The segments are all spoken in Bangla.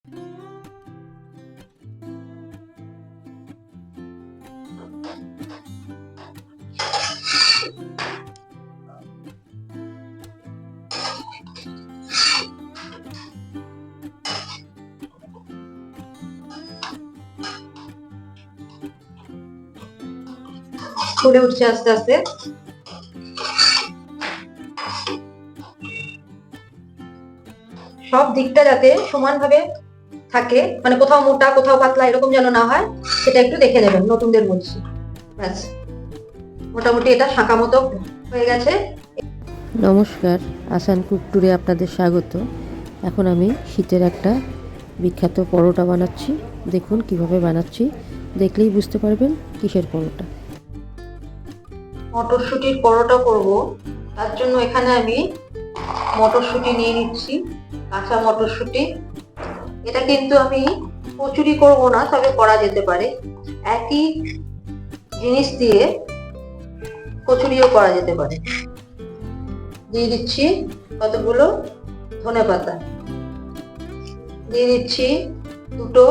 ফুলে উঠছে আস্তে আস্তে। সব দিকটা যাতে সমানভাবে থাকে, মানে কোথাও মোটা কোথাও পাতলা এরকম যেন না হয়, সেটা একটু দেখে নেবেন, নতুনদের বলছি। ব্যাস, মোটামুটি এটা শাঁকা মতো হয়ে গেছে। নমস্কার, আসান কুক ট্যুরে আপনাদের স্বাগত। এখন আমি শীতের একটা বিখ্যাত পরোটা বানাচ্ছি। দেখুন কিভাবে বানাচ্ছি, দেখলেই বুঝতে পারবেন কিসের পরোটা। মটরশুঁটির পরোটা করব, তার জন্য এখানে আমি মটরশুঁটি নিয়ে নিচ্ছি, কাঁচা মটরশুঁটি। এটা কিন্তু আমি কচুরি করব না, তবে করা যেতে পারে। একই জিনিস দিয়ে কচুরিও করা যেতে পারে। দিয়ে দিচ্ছি কতগুলো ধনেপাতা, দিয়ে দিচ্ছি দুটো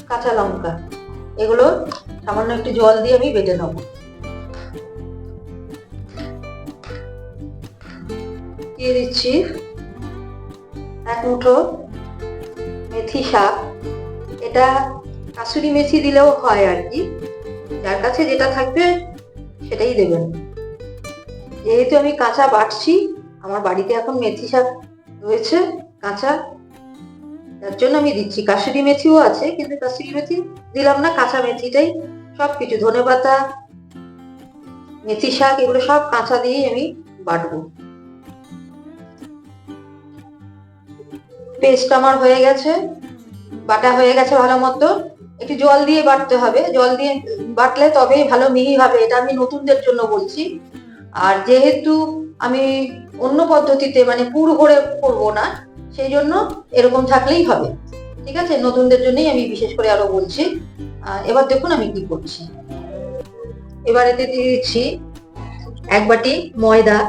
কাঁচা লঙ্কা। এগুলো সামান্য একটু জল দিয়ে আমি বেটে নেব। দিয়ে দিচ্ছি এক মুঠো মেথি শাক। এটা কাসুরি মেথি দিলেও হয় আর কি, যার কাছে যেটা থাকবে সেটাই দেবেন। যেহেতু আমি কাঁচা বাটছি, আমার বাড়িতে এখন মেথি শাক রয়েছে কাঁচা, তার জন্য আমি দিচ্ছি। কাসুরি মেথিও আছে, কিন্তু কাসুরি মেথি দিলাম না, কাঁচা মেথিটাই। সবকিছু ধনেপাতা, মেথি শাক, এগুলো সব কাঁচা দিয়েই আমি বাটবো। পেস্ট আমার হয়ে গেছে, বাটা হয়ে গেছে ভালো মতো। একটু জল দিয়ে বাটতে হবে, জল দিয়ে বাটলে তবেই ভালো মিহি হবে। এটা আমি নতুনদের জন্য বলছি। আর যেহেতু আমি অন্য পদ্ধতিতে মানে পুর ভরে করবো না, সেই জন্য এরকম থাকলেই হবে। ঠিক আছে, নতুনদের জন্যই আমি বিশেষ করে আরো বলছি। এবার দেখুন আমি কি করছি। এবার এতে দিয়ে দিচ্ছি এক বাটি ময়দা,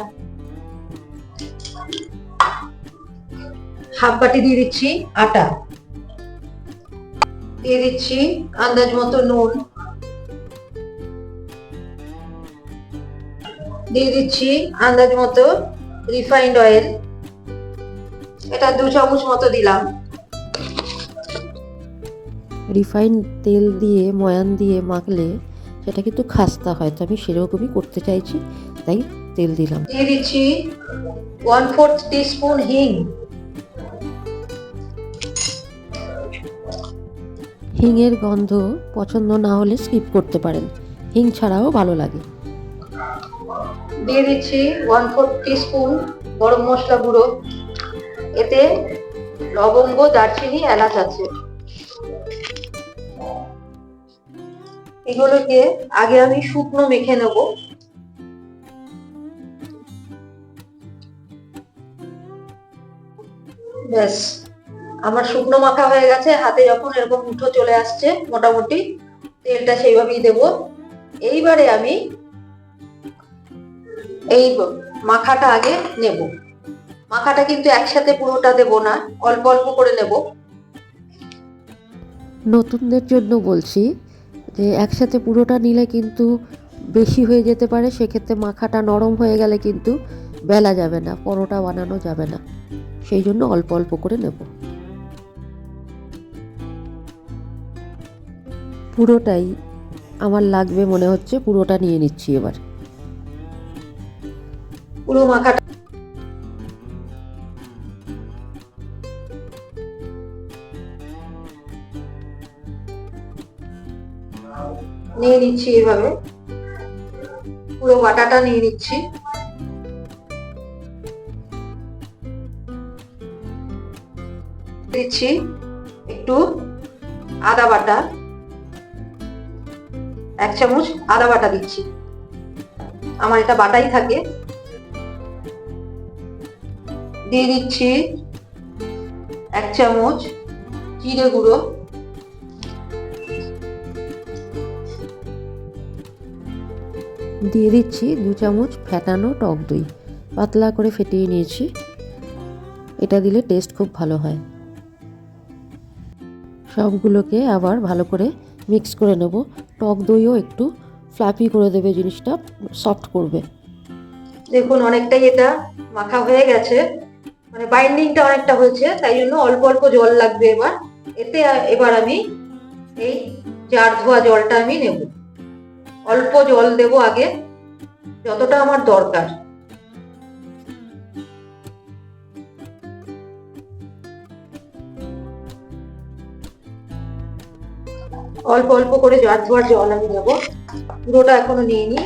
হাফ বাটি দিয়ে দিচ্ছি আটা, দিয়ে দিচ্ছি আন্দাজ মতো নুন, দিয়ে দিচ্ছি আন্দাজ মতো রিফাইন্ড অয়েল। এটা 2 চামচ মতো দিলাম। রিফাইন্ড তেল দিয়ে ময়ান দিয়ে মাখলে সেটা কিন্তু খাস্তা হয়, তো আমি সেরকমই করতে চাইছি, তাই তেল দিলাম। দিয়ে দিচ্ছি 1/4 টিস্পুন হিং। হিংয়ের গন্ধ পছন্দ না হলে স্কিপ করতে পারেন, হিং ছাড়াও ভালো লাগে। দিয়ে দিচ্ছি 1/4 টিস্পুন গরম মশলা গুঁড়ো। এতে লবঙ্গ, দারচিনি, এলাচ আছে। এগুলোকে আগে আমি শুকনো মেখে নেব। ব্যাস, আমার শুকনো মাখা হয়ে গেছে। হাতে যখন এরকম মুঠো চলে আসছে মোটামুটি, তেলটা সেইভাবেই দেব। এইবারে আমি এই মাখাটা আগে নেব। মাখাটা কিন্তু একসাথে পুরোটা দেব না, অল্প অল্প করে নেব। নতুনদের জন্য বলছি যে একসাথে পুরোটা নিলে কিন্তু বেশি হয়ে যেতে পারে, সেক্ষেত্রে মাখাটা নরম হয়ে গেলে কিন্তু বেলা যাবে না, পরোটা বানানো যাবে না, সেই জন্য অল্প অল্প করে নেব। পুরোটাই আমার লাগবে মনে হচ্ছে, পুরোটা নিয়ে নিচ্ছি। এবার পুরো মাখাটা নিয়ে নিচ্ছি, এইভাবে পুরো বাটাটা নিয়ে নিচ্ছি। দিচ্ছি একটু আদা বাটা, 1 চামচ আদা বাটা দিচ্ছি, আমার এটা বাটাই থাকে। দিয়ে দিচ্ছি 1 চামচ জিরে গুঁড়ো, দিয়ে দিচ্ছি 2 চামচ ফেটানো টক দই, পাতলা করে ফেটিয়ে নিয়েছি, এটা দিলে টেস্ট খুব ভালো হয়। সবগুলোকে আবার ভালো করে মিক্স করে নেব। টক দইও একটু ফ্লাফি করে দেবে, জিনিসটা সফট করবে। দেখুন অনেকটাই এটা মাখা হয়ে গেছে, মানে বাইন্ডিংটা অনেকটা হয়েছে, তাই জন্য অল্প অল্প জল লাগবে এবার এতে। এবার আমি এই জার ধোয়া জলটা আমি নেব, অল্প জল দেব আগে, যতটা আমার দরকার। অল্প অল্প করে জার ধোয়ার জল আমি দেবো, পুরোটা এখনো নিইনি,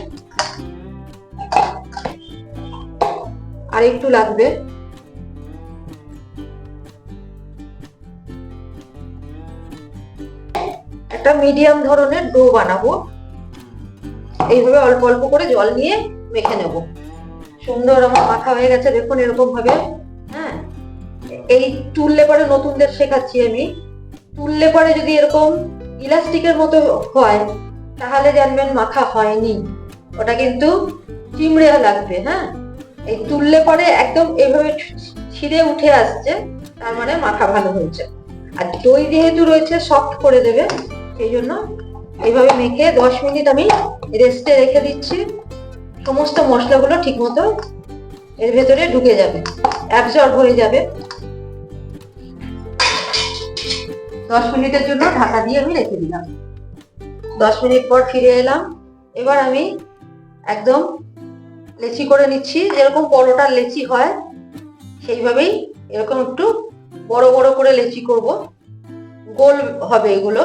আর একটু লাগবে। একটা মিডিয়াম ধরনের ডো বানাবো, এইভাবে অল্প অল্প করে জল নিয়ে মেখে নেব। সুন্দর আমার মাখা হয়ে গেছে দেখুন, এরকম ভাবে। হ্যাঁ, এই তুললে পরে নতুনদের শেখাচ্ছি আমি, তুললে পরে যদি এরকম ইলাস্টিকের মতো হয় তাহলে জানবেন মাখা হয়নি, ওটা কিন্তু চিমড়ে লাগবে। হ্যাঁ, এই তুললে পরে একদম এভাবে ছিঁড়ে উঠে আসছে, তার মানে মাখা ভালো হয়েছে। আর দই যেহেতু রয়েছে সফট করে দেবে, সেই জন্য এইভাবে মেখে 10 মিনিট আমি রেস্টে রেখে দিচ্ছি। সমস্ত মশলাগুলো ঠিক মতো এর ভেতরে ঢুকে যাবে, অ্যাবজর্ব হয়ে যাবে। 10 মিনিটের জন্য ঢাকা দিয়ে আমি রেখে দিলাম। 10 মিনিট পর ফিরে এলাম। এবার আমি একদম লেচি করে নিচ্ছি, যেরকম পরোটার লেচি হয় সেইভাবেই এরকম একটু বড় বড় করে লেচি করব। গোল হবে এগুলো,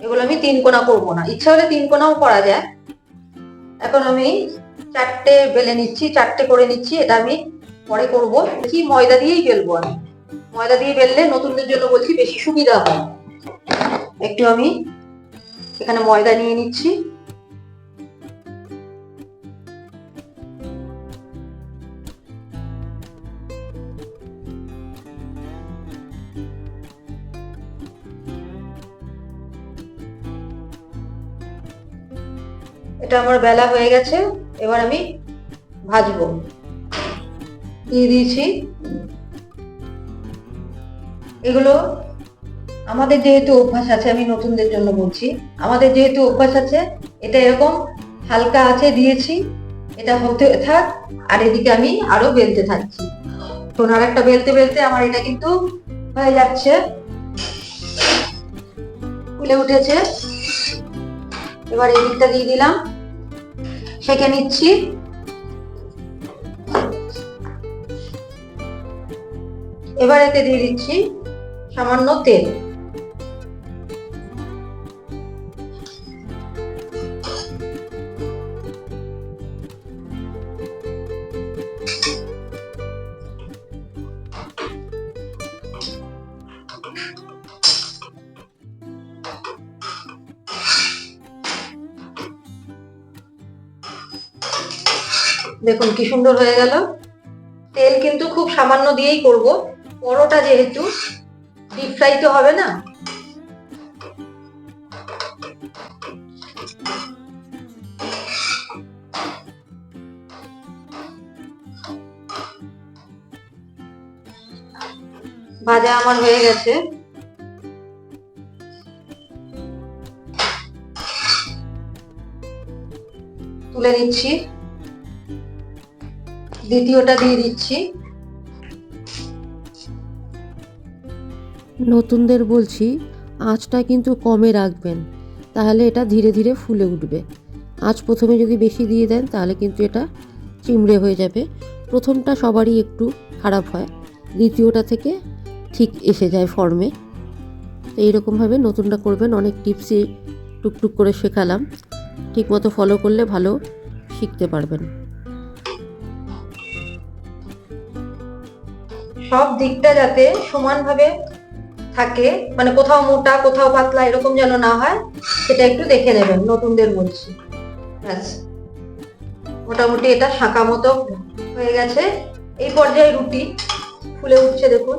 এগুলো আমি 3 কোনা করব না, ইচ্ছা হলে 3 কোনাও করা যায়। এখন আমি 4টে বেলে নিচ্ছি, 4টে করে নিচ্ছি, এটা আমি পরে করব। কি ময়দা দিয়েই বেলবো আমি, ময়দা দিয়ে বেললে নতুনদের জন্য বলছি বেশি সুবিধা হয়। একটু আমি এখানে ময়দা নিয়ে নিচ্ছি, এটা আমার বেলা হয়ে গেছে। এবার আমি ভাজবো, দিয়ে দিয়েছি। এগুলো আমাদের যেহেতু অভ্যাস আছে, আমি নতুনদের জন্য বলছি, আমাদের যেহেতু অভ্যাস আছে, এটা এরকম হালকা আছে দিয়েছি, এটা হতে থাক, আর এদিকে আমি আরো বেলতে থাকছি। তো আর একটা বেলতে বেলতে আমার এটা কিন্তু হয়ে যাচ্ছে, ফুলে উঠেছে। এবার এই দিকটা দিয়ে দিলাম, সেঁকে নিচ্ছি। এবার এতে দিয়ে দিচ্ছি সামান্য তেল। দেখুন কি সুন্দর হয়ে গেল। তেল কিন্তু খুব সামান্য দিয়েই করব, পরোটা যেহেতু ডিপ ফ্রাই তো হবে না। ভাজা আমার হয়ে গেছে, তুলে নিচ্ছি। দ্বিতীয়টা দিয়ে দিচ্ছি। নতুনদের বলছি আঁচটা কিন্তু কমে রাখবেন, তাহলে এটা ধীরে ধীরে ফুলে উঠবে। আঁচ প্রথমে যদি বেশি দিয়ে দেন তাহলে কিন্তু এটা চিমড়ে হয়ে যাবে। প্রথমটা সবারই একটু খারাপ হয়, দ্বিতীয়টা থেকে ঠিক এসে যায় ফর্মে। তো এইরকমভাবে নতুনটা করবেন। অনেক টিপসই টুকটুক করে শেখালাম, ঠিকমতো ফলো করলে ভালো শিখতে পারবেন। সব দিকটা যাতে সমানভাবে থাকে, মানে কোথাও মোটা কোথাও পাতলা এরকম যেন না হয়, সেটা একটু দেখে নেবেন, নতুনদের বলছি। ব্যাস, মোটামুটি এটা শাঁকা মতো হয়ে গেছে। এই পর্যায়ে রুটি ফুলে উঠছে দেখুন।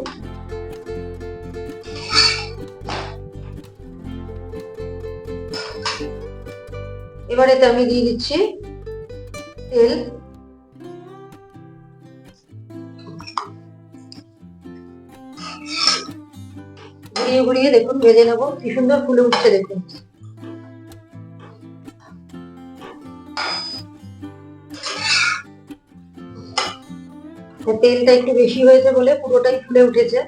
এবার এতে আমি দিয়ে দিচ্ছি তেল। ঘুরিয়ে ঘুরিয়ে দেখুন ভেজে নেবো, কি সুন্দর ফুলে উঠছে দেখুন। তেলটা একটু বেশি হয়েছে বলে পুরোটাই ফুলে উঠেছে।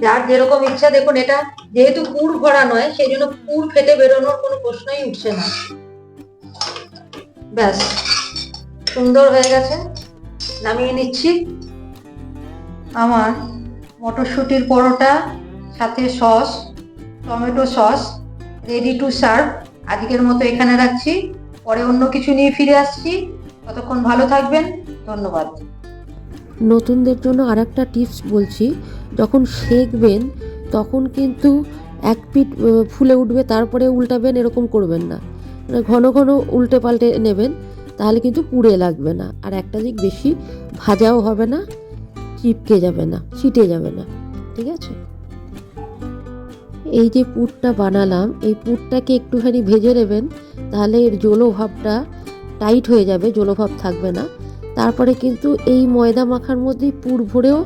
যার যেরকম ইচ্ছা, দেখুন এটা যেহেতু পুর ভরা নয় সেই জন্য পুর ফেটে বেরোনোর কোনো প্রশ্নই উঠছে না। ব্যাস, সুন্দর হয়ে গেছে, নামিয়ে নিচ্ছি। আমার মটরশুঁটির পরোটা সাথে sauce, tomato sauce ready to serve. আজকের মতো এখানে রাখছি, পরে অন্য কিছু নিয়ে ফিরে আসছি। ততক্ষণ ভালো থাকবেন, ধন্যবাদ। নতুনদের জন্য আরেকটা টিপস বলছি, যখন সেঁকবেন তখন কিন্তু এক পিঠ ফুলে উঠবে তারপরে উল্টাবেন, এরকম করবেন না। মানে ঘন ঘন উল্টে পাল্টে নেবেন, তাহলে কিন্তু পুড়ে লাগবে না, আর একটা দিক বেশি ভাজাও হবে না, চিপকে যাবে না, ছিটে যাবে না। ঠিক আছে? এই যে পুরটা বানালাম, এই পুরটাকে একটুখানি ভেজে নেবেন, তাহলে এর জলো ভাবটা টাইট হয়ে যাবে, জলো ভাব থাকবে না। তারপরে কিন্তু এই ময়দা মাখার মধ্যেই পুর ভরেও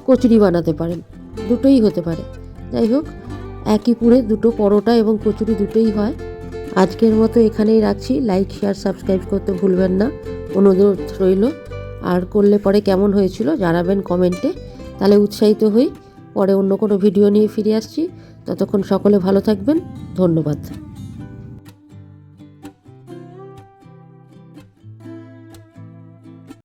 কচুরি বানাতে পারেন, দুটোই হতে পারে। যাই হোক, একই পুরে দুটো পরোটা এবং কচুরি দুটোই হয়। আজকের মতো এখানেই রাখছি। লাইক, শেয়ার, সাবস্ক্রাইব করতে ভুলবেন না, অনুরোধ রইল। আর করলে পরে কেমন হয়েছিল জানাবেন কমেন্টে, তাহলে উৎসাহিত হই। পরে অন্য কোনো ভিডিও নিয়ে ফিরে আসছি। ততক্ষণ সকলে ভালো থাকবেন, ধন্যবাদ।